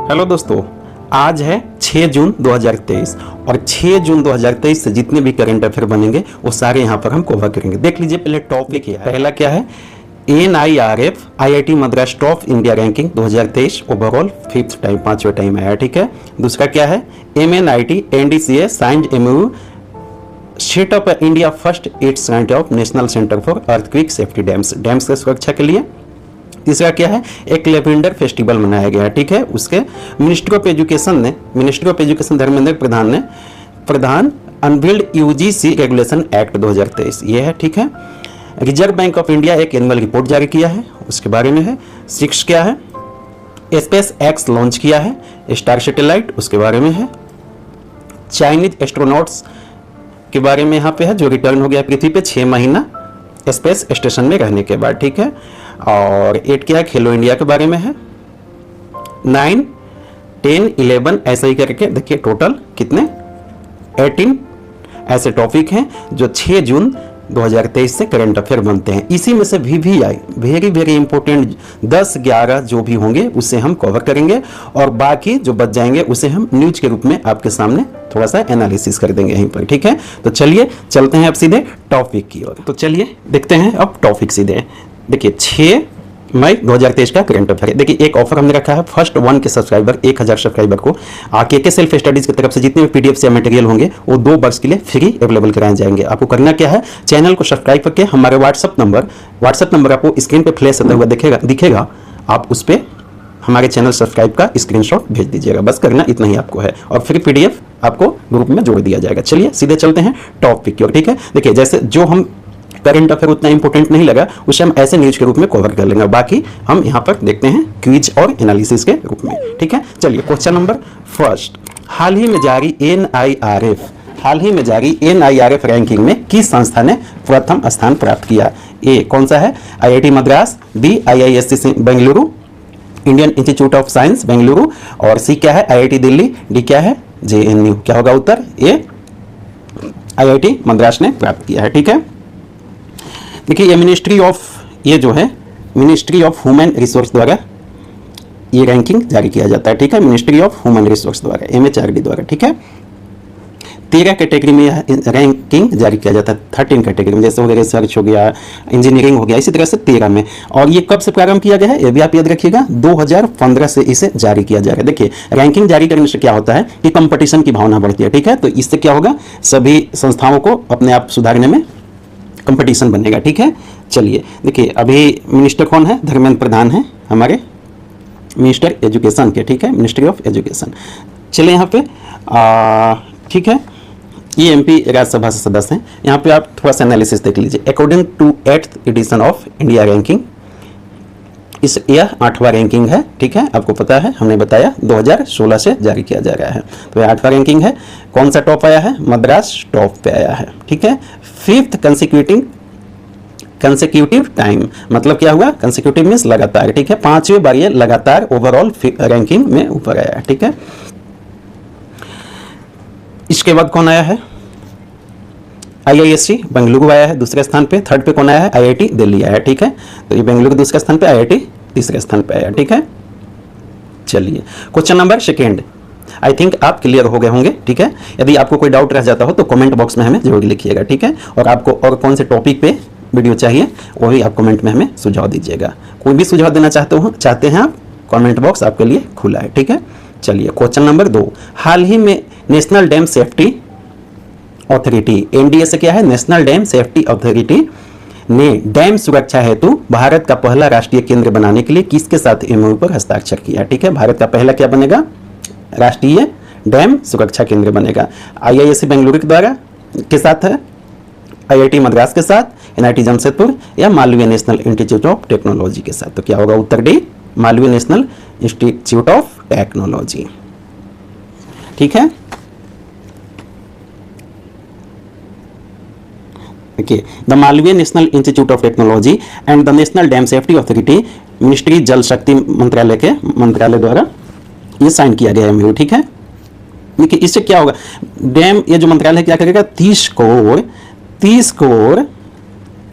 Hello दोस्तों, आज है 6 जून 2023 और 6 जून 2023 से जितने भी करंट अफेयर बनेंगे वो सारे यहाँ पर हम कवर करेंगे। देख लीजिए, पहले टॉपिक है, पहला क्या है, NIRF IIT Madras top India ranking 2023 overall 5th time, 5वें टाइम आया, ठीक है। दूसरा क्या है, MNIT NDCA signed MOU set up India first it's kind of national centre for earthquake safety dams की सुरक्षा के लिए। तीसरा क्या है, एक लेवेंडर फेस्टिवल मनाया गया, ठीक है। उसके ministry of education Dharmendra Pradhan unbilled UGC regulation act 2023 ये है, ठीक है। रिजर्व बैंक ऑफ इंडिया एक एनुअल रिपोर्ट जारी किया है, उसके बारे में है। 6 क्या है, स्पेस एक्स लॉन्च किया है, स्टार सैटेलाइट, उसके बारे में है। चाइनीज एस्ट्रोनॉट्स के बारे में यहाँ पे है, जो रिटर्न हो गया पृथ्वी पे 6 महीना स्पेस स्टेशन में रहने के बाद, ठीक है। और 8 क्या है, खेलो इंडिया के बारे में है। 9, 10, 11 ऐसा ही करके देखिए टोटल कितने 18 ऐसे टॉपिक हैं जो 6 जून 2023 से करंट अफेयर बनते हैं। इसी में से VVI वेरी इंपॉर्टेंट 10-11 जो भी होंगे उसे हम कवर करेंगे और बाकी जो बच जाएंगे उसे हम न्यूज के रूप में आपके सामने थोड़ा सा एनालिसिस कर देंगे यहीं पर, ठीक है। तो चलिए चलते हैं अब सीधे टॉपिक की ओर। तो चलिए देखते हैं अब टॉपिक सीधे। देखिए 6 मई 2023 का करंट अफेयर है। देखिए एक ऑफर हमने रखा है, फर्स्ट 1 के सब्सक्राइबर 1000 सब्सक्राइबर को के सेल्फ स्टडीज की तरफ से जितने भी PDF से मटेरियल होंगे वो 2 वर्ष के लिए फ्री अवेलेबल कराए जाएंगे। आपको करना क्या है, चैनल को सब्सक्राइब करके हमारे व्हाट्सअप नंबर आपको स्क्रीन पे फ्लैश होता हुआ दिखेगा, आप उस पर हमारे चैनल सब्सक्राइब का स्क्रीनशॉट भेज दीजिएगा। बस करना इतना ही आपको है और फ्री PDF आपको ग्रुप में जोड़ दिया जाएगा। चलिए सीधे चलते हैं टॉपिक की ओर, ठीक है। देखिए जैसे जो हम करंट अफेयर उतना इंपॉर्टेंट नहीं लगा उसे हम ऐसे न्यूज के रूप में कवर कर लेंगे, बाकी हम यहाँ पर देखते हैं क्विज और एनालिसिस के रूप में, ठीक है। चलिए क्वेश्चन नंबर फर्स्ट, हाल ही में जारी NIRF रैंकिंग में किस संस्था ने प्रथम स्थान प्राप्त किया। ए कौन सा है, IIT Madras, B IISc Bengaluru, Indian institute of science Bengaluru, और C क्या है, IIT दिल्ली, D क्या है, JNU। क्या होगा उत्तर, ए IIT मद्रास ने प्राप्त किया है, ठीक है। देखिए ये मिनिस्ट्री ऑफ ह्यूमन रिसोर्स द्वारा ये रैंकिंग जारी किया जाता है, ठीक है। मिनिस्ट्री ऑफ ह्यूमन रिसोर्स द्वारा, MHRD द्वारा, ठीक है। 13 कैटेगरी में रैंकिंग जारी किया जाता है, 13 कैटेगरी में, जैसे हो गया रिसर्च हो गया, इंजीनियरिंग हो गया, इसी तरह से 13 में। और ये कब से प्रारंभ किया गया है, ये भी आप याद रखिएगा, 2015 से इसे जारी किया जा रहा है। देखिए रैंकिंग जारी करने से क्या होता है कि कंपटीशन की भावना बढ़ती है, ठीक है। तो इससे क्या होगा, सभी संस्थाओं को अपने आप सुधारने में कंपटीशन बनेगा, ठीक है। चलिए देखिए अभी मिनिस्टर कौन है, धर्मेंद्र प्रधान है हमारे मिनिस्टर एजुकेशन के, ठीक है, मिनिस्ट्री ऑफ एजुकेशन। चलिए यहाँ पे ठीक है, ये MP राज्यसभा से सदस्य हैं। यहाँ पे आप थोड़ा सा एनालिसिस देख लीजिए। According to 8th edition of India ranking, यह 8वां रैंकिंग है, ठीक है। आपको पता है, हमने बताया 2016 से जारी किया जा रहा है, तो यह 8वां रैंकिंग है। कौन सा टॉप आया है, मद्रास टॉप पे आया है, ठीक है। 5th कंसेक्यूटिव टाइम, मतलब क्या हुआ, कंसेक्यूटिव मींस लगातार, ठीक है। 5वीं बार ये लगातार ओवरऑल रैंकिंग में ऊपर आया है, ठीक है। इसके बाद कौन आया है, IISc बेंगलुरु आया है दूसरे स्थान पे। 3rd पे कौन आया है, IIT दिल्ली आया है, ठीक है। तो ये बेंगलुरु दूसरे स्थान पे, IIT तीसरे स्थान पे आया, ठीक है। चलिए क्वेश्चन नंबर 2, आई थिंक आप क्लियर हो गए होंगे, ठीक है। यदि आपको कोई डाउट रह जाता हो तो कमेंट बॉक्स में हमें जरूर लिखिएगा, ठीक है। और आपको और कौन से टॉपिक पे वीडियो चाहिए वो भी आप कमेंट में हमें सुझाव दीजिएगा। कोई भी सुझाव देना चाहते हैं आप, कमेंट बॉक्स आपके लिए खुला है, ठीक है। चलिए क्वेश्चन नंबर 2, हाल ही में national dam safety authority, NDA से क्या है, नेशनल डैम सेफ्टी अथॉरिटी ने डैम सुरक्षा हेतु भारत का पहला राष्ट्रीय केंद्र बनाने के लिए किसके साथ MOU पर हस्ताक्षर किया, ठीक है। भारत का पहला क्या बनेगा, राष्ट्रीय डैम सुरक्षा केंद्र बनेगा। IISc बेंगलुरु के द्वारा के साथ है, IIT मद्रास के साथ, NIT जमशेदपुर, या Malviya national institute of technology के साथ। तो क्या होगा उत्तर D, Malviya national institute of technology, ठीक है। देखिए the Malviya national institute of technology and the national dam safety authority, ministry जल शक्ति मंत्रालय द्वारा ये साइन किया गया MOU, ठीक है। देखिए इससे क्या होगा, डैम ये जो मंत्रालय क्या करेगा, 30 करोड़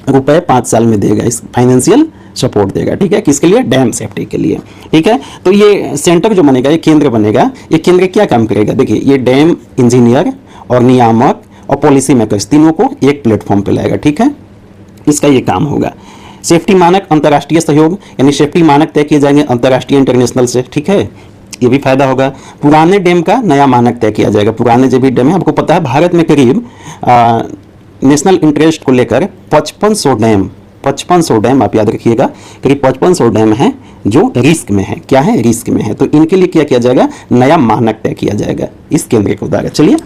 रुपए 5 साल में देगा, इस फाइनेंशियल सपोर्ट देगा, ठीक है, किसके लिए, डैम सेफ्टी के लिए, ठीक है। तो ये सेंटर जो बनेगा, ये केंद्र बनेगा, ये केंद्र क्या काम करेगा, देखिए ये डैम इंजीनियर और नियामक और पॉलिसी मेकर्स तीनों को एक प्लेटफॉर्म पे लाएगा, ठीक है, इसका ये काम होगा। सेफ्टी मानक, अंतर्राष्ट्रीय सहयोग, यानी सेफ्टी मानक तय किए जाएंगे अंतर्राष्ट्रीय इंटरनेशनल से, ठीक है, ये भी फायदा होगा। पुराने डैम का नया मानक तय किया जाएगा, पुराने जो भी डैम है, आपको पता है भारत में करीब नेशनल इंटरेस्ट को लेकर 5500 डैम आप याद रखिएगा, करीब 5500 डैम हैं जो रिस्क में है, क्या है, रिस्क में है। तो इनके लिए क्या किया जाएगा, नया मानक तय किया जाएगा इस केंद्र के द्वारा। चलिए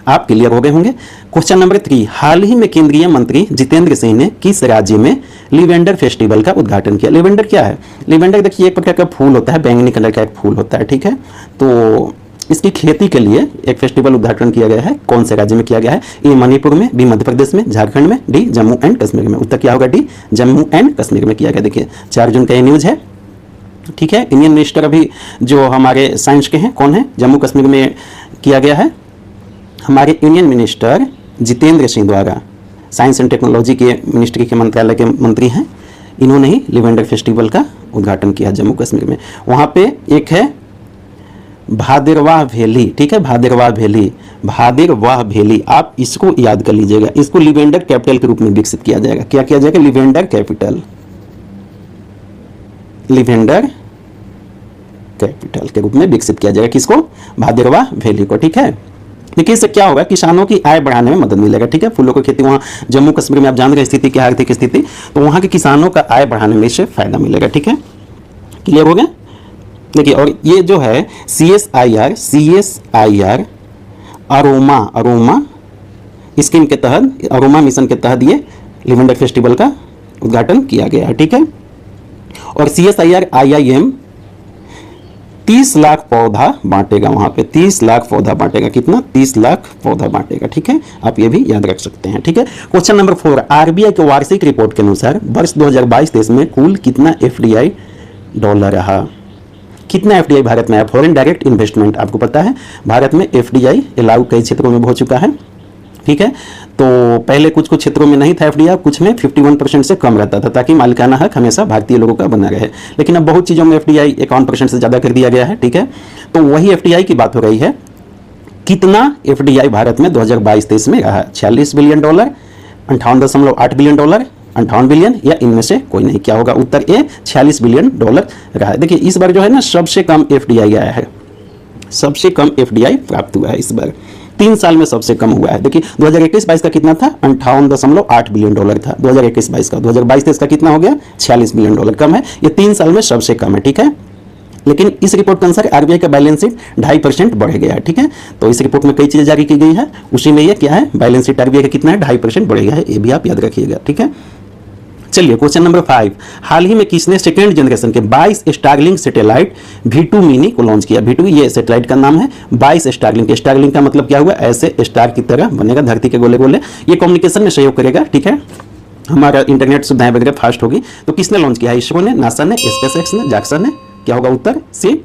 आप क्लियर हो गए होंगे। क्वेश्चन नंबर 3, हाल ही में केंद्रीय मंत्री जितेंद्र सिंह ने किस राज्य में लिवेंडर फेस्टिवल का उद्घाटन किया। लिवेंडर क्या है, लिवेंडर देखिए एक प्रकार का फूल होता है, बैंगनी कलर का एक फूल होता है, ठीक है। तो इसकी खेती के लिए एक फेस्टिवल उद्घाटन किया गया है, कौन से राज्य में किया गया है, ए मणिपुर में, बी मध्य प्रदेश में, झारखंड में, डी जम्मू एंड कश्मीर में। उत्तर क्या होगा, डी जम्मू एंड कश्मीर में किया गया। देखिए 4 जून का ये न्यूज है, ठीक है। इंडियन मिनिस्टर अभी जो हमारे साइंस के हैं कौन है, जम्मू कश्मीर में किया गया है, हमारे इंडियन मिनिस्टर जितेंद्र सिंह द्वारा, साइंस एंड टेक्नोलॉजी के मिनिस्ट्री के मंत्रालय के मंत्री हैं, इन्होंने ही लिवेंडर फेस्टिवल का उद्घाटन किया जम्मू कश्मीर में। वहाँ पे एक है भादरवाह वैली, ठीक है, भादरवाह वैली, आप इसको याद कर लीजिएगा, इसको लिवेंडर कैपिटल के रूप में विकसित किया जाएगा। क्या किया जाएगा, लिवेंडर कैपिटल के रूप में विकसित किया जाएगा, किसको, भादरवाह वैली को, ठीक है। देखिए इससे क्या होगा, किसानों की आय बढ़ाने में मदद मिलेगा, ठीक है। फूलों की खेती वहाँ जम्मू कश्मीर में आप जान रहे स्थिति क्या, आर्थिक स्थिति, तो वहाँ के किसानों का आय बढ़ाने में इससे फायदा मिलेगा, ठीक है, क्लियर हो गया। देखिए और ये जो है CSIR अरोमा स्कीम के तहत, अरोमा मिशन के तहत ये लिवेंडर फेस्टिवल का उद्घाटन किया गया है, ठीक है। और CSIR IIM 30 लाख पौधा बांटेगा, वहां पे 30 लाख पौधा बांटेगा, कितना, 30 लाख पौधा बांटेगा, ठीक है, आप ये भी याद रख सकते हैं, ठीक है। क्वेश्चन नंबर 4, RBI के वार्षिक रिपोर्ट के अनुसार वर्ष 2022-23 में कुल कितना FDI डॉलर रहा, कितना FDI भारत में आया, फॉरेन डायरेक्ट इन्वेस्टमेंट, आपको पता है भारत में FDI अलाउ कई क्षेत्रों में हो चुका है, ठीक है। तो पहले कुछ क्षेत्रों में नहीं था FDI, कुछ में 51% से कम रहता था, ताकि मालिकाना हक हमेशा भारतीय लोगों का बना रहे, लेकिन अब बहुत चीज़ों में FDI 51% से ज़्यादा कर दिया गया है, ठीक है। तो वही FDI की बात हो रही है, कितना FDI भारत में 2022-23 में रहा, 46 billion dollar, 58.8 billion dollar, 58 billion, या इनमें से कोई नहीं, क्या होगा उत्तर ए, 46 बिलियन डॉलर रहा है। देखिए इस बार जो है ना सबसे कम FDI आया है, सबसे कम FDI प्राप्त हुआ है इस बार, 3 साल में सबसे कम हुआ है। देखिए 2021-22 का कितना था, 58.8 बिलियन डॉलर था 2021-22 का, 2022-23 का कितना हो गया, 46 बिलियन डॉलर, कम है, ये 3 साल में सबसे कम है, ठीक है। लेकिन इस रिपोर्ट के अनुसार RBI का बैलेंस शीट 2.5% बढ़ गया है, ठीक है। तो इस रिपोर्ट में कई चीजें जारी की गई है, उसी में ये क्या है, बैलेंस शीट RBI का कितना है, 2.5% बढ़ गया है, ये भी आप याद रखिएगा, ठीक है। चलिए क्वेश्चन नंबर 5, हाल ही में किसने सेकेंड जनरेशन के 22 स्टारलिंक सैटेलाइट V2 मिनी को लॉन्च किया। V2 ये सैटेलाइट का नाम है, 22 स्टारलिंक, स्टारलिंक का मतलब क्या हुआ, ऐसे स्टार की तरह बनेगा धरती के गोले गोले, ये कम्युनिकेशन में सहयोग करेगा, ठीक है, हमारा इंटरनेट सुविधाएं वगैरह फास्ट होगी। तो किसने लॉन्च किया है, इसरो ने, नासा ने, SpaceX ने, JAXA ने, क्या होगा उत्तर सी,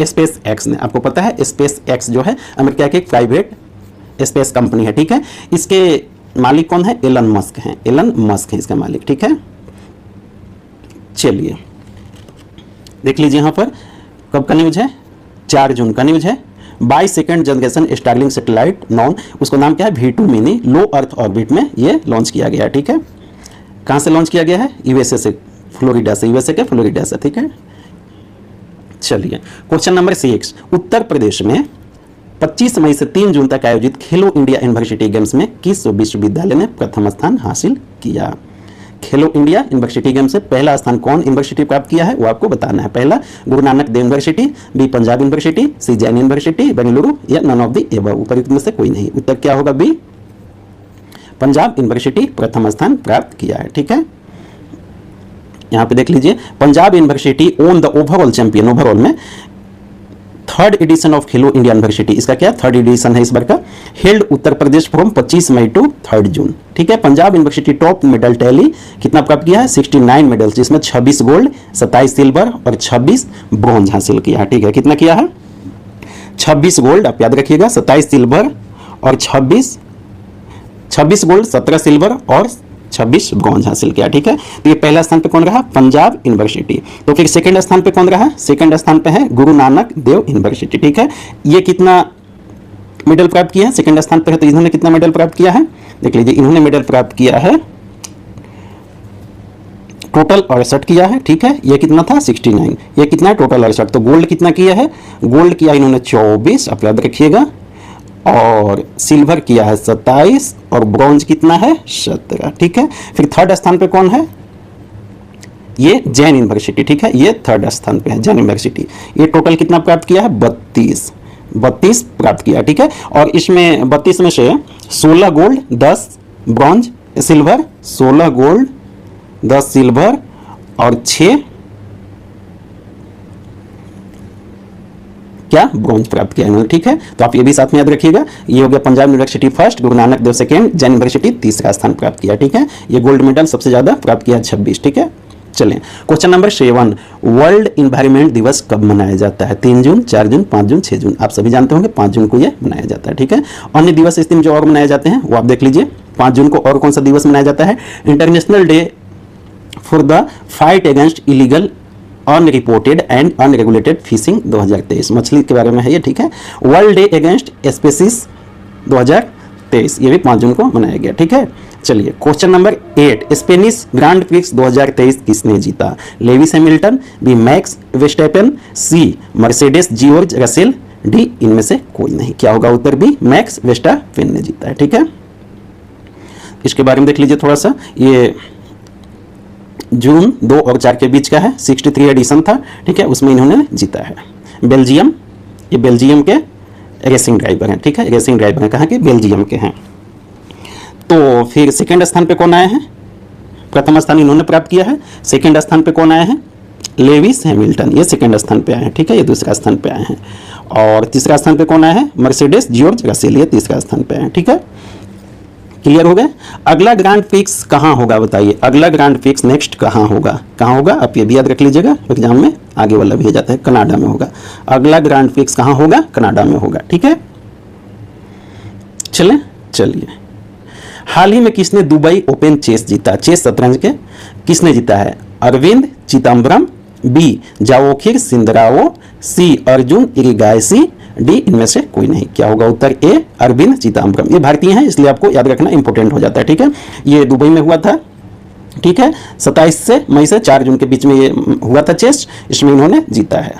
SpaceX ने। आपको पता है SpaceX जो है अमेरिका की एक प्राइवेट स्पेस कंपनी है, ठीक है। इसके मालिक कौन है, एलन मस्क हैं, एलन मस्क हैं इसका मालिक, ठीक है। चलिए देख लीजिए यहाँ पर कब का न्यूज है, 4 जून का न्यूज है। 22 second generation Starlink satellite non, उसका नाम क्या है, V2 मिनी, लो अर्थ ऑर्बिट में ये लॉन्च किया गया है, ठीक है। कहाँ से लॉन्च किया गया है, USA से, फ्लोरिडा से, USA के फ्लोरिडा से, ठीक है। चलिए क्वेश्चन नंबर 6, उत्तर प्रदेश में 25 मई से 3 जून तक आयोजित खेलो इंडिया यूनिवर्सिटी गेम्स में किस विश्वविद्यालय ने प्रथम स्थान हासिल किया। खेलो इंडिया यूनिवर्सिटी गेम्स से पहला स्थान कौन यूनिवर्सिटी प्राप्त किया है वो आपको बताना है। पहला Guru Nanak Dev university, B Punjab university, सी जैन यूनिवर्सिटी बेंगलुरु, या नन ऑफ द एबव, उपरोक्त में से कोई नहीं। उत्तर क्या होगा, बी पंजाब यूनिवर्सिटी प्रथम स्थान प्राप्त किया है, ठीक है। यहाँ पे देख लीजिए, Punjab university won the overall champion, overall में 3rd edition of Khelo India university, इसका क्या 3rd एडिशन है इस बार का, held Uttar Pradesh from 25 May to 3 June, ठीक है। Punjab university top medal tally कितना प्राप्त किया है, 69 मेडल्स, जिसमें 26 गोल्ड, 27 सिल्वर और 26 ब्रॉन्ज हासिल किया है, ठीक है। कितना किया है, 26 गोल्ड, आप याद रखिएगा, 27 सिल्वर और 26 गोल्ड, 17 सिल्वर और 26 ब्रॉन्ज हासिल किया। ठीक है, तो ये पहला स्थान पे कौन रहा? पंजाब यूनिवर्सिटी। तो फिर सेकंड स्थान पे कौन रहा? सेकंड स्थान पे है गुरु नानक देव यूनिवर्सिटी। ठीक है, ये कितना मेडल प्राप्त किया है? सेकंड स्थान पे है, तो इन्होंने कितना मेडल प्राप्त किया है? देख लीजिए, इन्होंने मेडल प्राप्त किया है टोटल 68 किया है। ठीक है, ये कितना था? 69। ये कितना है? टोटल 68। तो गोल्ड कितना किया है? गोल्ड किया इन्होंने 24, आप याद रखिएगा, और सिल्वर किया है 27, और ब्रॉन्ज कितना है? 17। ठीक है, फिर थर्ड स्थान पे कौन है? ये जैन यूनिवर्सिटी। ठीक है, ये थर्ड स्थान पे है जैन यूनिवर्सिटी। ये टोटल कितना प्राप्त किया है? 32 प्राप्त किया। ठीक है, और इसमें 32 में से 16 gold, 10 bronze, silver, 16 gold, 10 silver और 6 क्या? ब्रॉन्ज प्राप्त किया इन्होंने। ठीक है, तो आप ये भी साथ में याद रखिएगा। ये हो गया Punjab university first, Guru Nanak Dev second, Jain university तीसरा स्थान प्राप्त किया। ठीक है, ये गोल्ड मेडल सबसे ज्यादा प्राप्त किया 26। ठीक है, चलें क्वेश्चन नंबर 7, वर्ल्ड इन्वायरमेंट दिवस कब मनाया जाता है? 3 जून, 4 जून, 5 जून, 6 जून। आप सभी जानते होंगे 5 जून को यह मनाया जाता है। ठीक है, अन्य दिवस इस दिन जो और मनाए जाते हैं वो आप देख लीजिए। 5 जून को और कौन सा दिवस मनाया जाता है? International day for the fight against illegal unreported and unregulated fishing 2023, मछली के बारे में है ये। ठीक है, वर्ल्ड डे अगेंस्ट स्पेसीज 2023, ये भी 5 जून को मनाया गया। ठीक है, चलिए question number 8, Spanish grand prix 2023 किसने जीता? लेविस हैमिल्टन, बी मैक्स वेस्टैपेन, सी मर्सिडीज जियोर्ज रसेल, डी इनमें से कोई नहीं। क्या होगा उत्तर? बी मैक्स वेस्टैपेन ने जीता है। ठीक है, इसके बारे में देख लीजिए थोड़ा सा। ये जून 2 और 4 के बीच का है, 63 एडिशन था। ठीक है, उसमें इन्होंने जीता है। बेल्जियम, ये बेल्जियम के रेसिंग ड्राइवर हैं। ठीक है, रेसिंग ड्राइवर हैं, कहाँ के? बेल्जियम के हैं। तो फिर सेकंड स्थान पे कौन आए हैं? प्रथम स्थान इन्होंने प्राप्त किया है। सेकंड स्थान पे कौन आए हैं? लेविस हैमिल्टन, ये सेकंड स्थान पे आए हैं। ठीक है, ये दूसरा स्थान पे आए हैं। और तीसरा स्थान पे कौन आए हैं? मर्सिडीज जियोर्ज रसेल, ये तीसरा स्थान पे आए हैं। ठीक है, क्लियर हो गए? अगला ग्रांड प्रिक्स कहाँ होगा बताइए? अगला ग्रांड प्रिक्स नेक्स्ट कहाँ होगा? कहाँ होगा? आप ये भी याद रख लीजिएगा, एग्जाम में आगे वाला भी जाता है, कनाडा में होगा। अगला ग्रांड प्रिक्स कहाँ होगा? कनाडा में होगा। ठीक है, चलिए हाल ही में किसने दुबई ओपन चेस जीता? चेस शतरंज के किसने जीता है? अरविंद चिदम्बरम, बी जाओखिर सिंदराओ, सी अर्जुन इरिगायसी, डी इनमें से कोई नहीं। क्या होगा उत्तर? ए अरविंद चिदम्बरम। ये भारतीय हैं, इसलिए आपको याद रखना इंपॉर्टेंट हो जाता है। ठीक है, ये दुबई में हुआ था। ठीक है, 27 मई से 4 जून के बीच में ये हुआ था चेस, इसमें इन्होंने जीता है।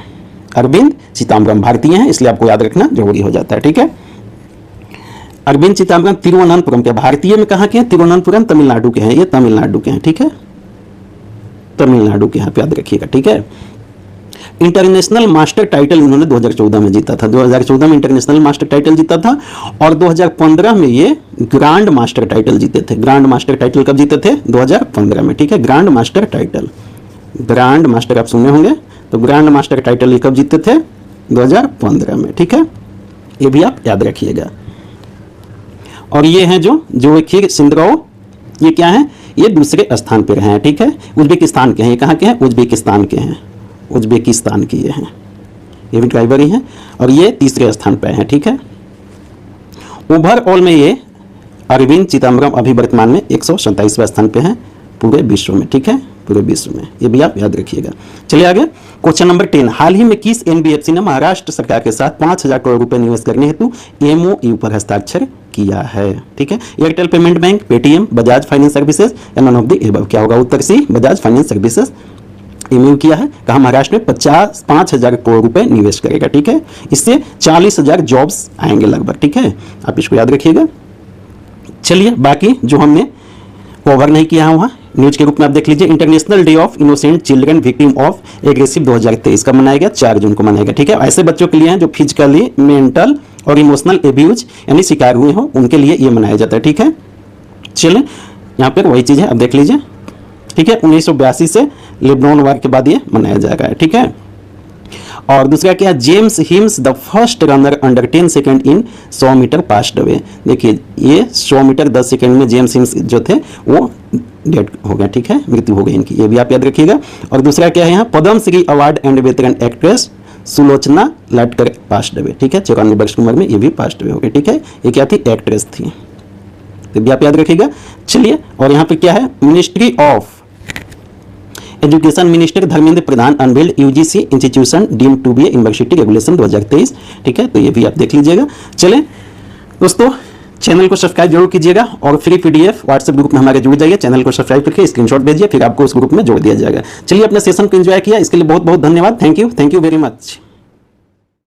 अरविंद चिदम्बरम भारतीय हैं, इसलिए आपको याद रखना जरूरी हो जाता है। ठीक है, अरविंद चिदम्बरम तिरुवनंतपुरम के, भारतीय में कहाँ के हैं? तिरुवनंतपुरम तमिलनाडु के हैं, ये तमिलनाडु के हैं। ठीक है, तमिलनाडु के, यहाँ पे याद रखिएगा। ठीक है, इंटरनेशनल मास्टर टाइटल इन्होंने 2014 में जीता था। 2014 में इंटरनेशनल मास्टर टाइटल जीता था, और 2015 में ये ग्रैंड मास्टर टाइटल जीते थे। ग्रैंड मास्टर टाइटल कब जीते थे? 2015 में। ठीक है, grand master title, grand master आप सुने होंगे, तो ग्रैंड मास्टर टाइटल ये कब जीते थे? 2015 में। ठीक है, ये भी आप याद रखिएगा। और ये हैं जो खीर सिंदराओ, ये क्या है? ये दूसरे स्थान पे रहे हैं। ठीक है, उज्बेकिस्तान के हैं। ये कहाँ के हैं? उज्बेकिस्तान के हैं, उज्बेकिस्तान के ये हैं, ये भी ड्राइवर ही हैं, और ये तीसरे स्थान पे हैं। ठीक है, ओवरऑल में ये अरविंद चिदम्बरम अभी वर्तमान में 127वें स्थान पे हैं पूरे विश्व में। ठीक है, पूरे विश्व में, ये भी आप याद रखिएगा। चलिए आगे, क्वेश्चन नंबर 10, हाल ही में किस एनबीएफसी ने महाराष्ट्र सरकार के साथ 5,000 करोड़ रुपए निवेश करने हेतु एमओयू पर हस्ताक्षर किया है? ठीक है, Airtel payment bank, Paytm, Bajaj finance services या नन ऑफ द एबव। क्या होगा उत्तर? सी बजाज फाइनेंस सर्विसेज एमओयू किया है। कहा महाराष्ट्र में 5,000 करोड़ रुपए निवेश करेगा। ठीक है, इससे 40,000 जॉब्स आएंगे लगभग। ठीक है, आप इसको याद रखिएगा। चलिए बाकी जो हमने कवर नहीं किया है वहाँ न्यूज के रूप में आप देख लीजिए। International day of innocent children victim of aggressive 2023 का मनाया गया, 4 जून को मनाया गया। ठीक है, ऐसे बच्चों के लिए हैं जो फिजिकली, मेंटल और इमोशनल एब्यूज यानी शिकार हुए हो, उनके लिए ये मनाया जाता है। ठीक है, चलें यहाँ पर वही चीज़ है, अब देख लीजिए। ठीक है, 1982 से लेबनान वार के बाद ये मनाया जाएगा। ठीक है, और दूसरा क्या है? James Hines the first runner under 10 second in 100 meter passed away. देखिए ये 100 मीटर 10 सेकंड में जेम्स हिम्स जो थे वो डेड हो गए। ठीक है, मृत्यु हो गई इनकी, ये भी आप याद रखिएगा। और दूसरा क्या है यहाँ? Padma Shri award and veteran actress Sulochana Latkar passed away. ठीक है, 94 वर्ष की उम्र में ये भी पास्ड अवे हो गए। ठीक है, ये क्या थी? एक्ट्रेस थी। तो भी आप याद रखिएगा। चलिए, और यहाँ पे क्या है, ministry of education minister Dharmendra Pradhan unveiled UGC institution deemed to be university regulation 2023। ठीक है, तो ये भी आप देख लीजिएगा। चलें दोस्तों, चैनल को सब्सक्राइब जरूर कीजिएगा और फ्री पीडीएफ व्हाट्सएप ग्रुप में हमारे जुड़ जाइए। चैनल को सब्सक्राइब करके स्क्रीनशॉट भेजिए, फिर आपको उस ग्रुप में जोड़ दिया जाएगा। चलिए, अपने सेशन को एंजॉय किया, इसके लिए बहुत बहुत धन्यवाद। Thank you very much.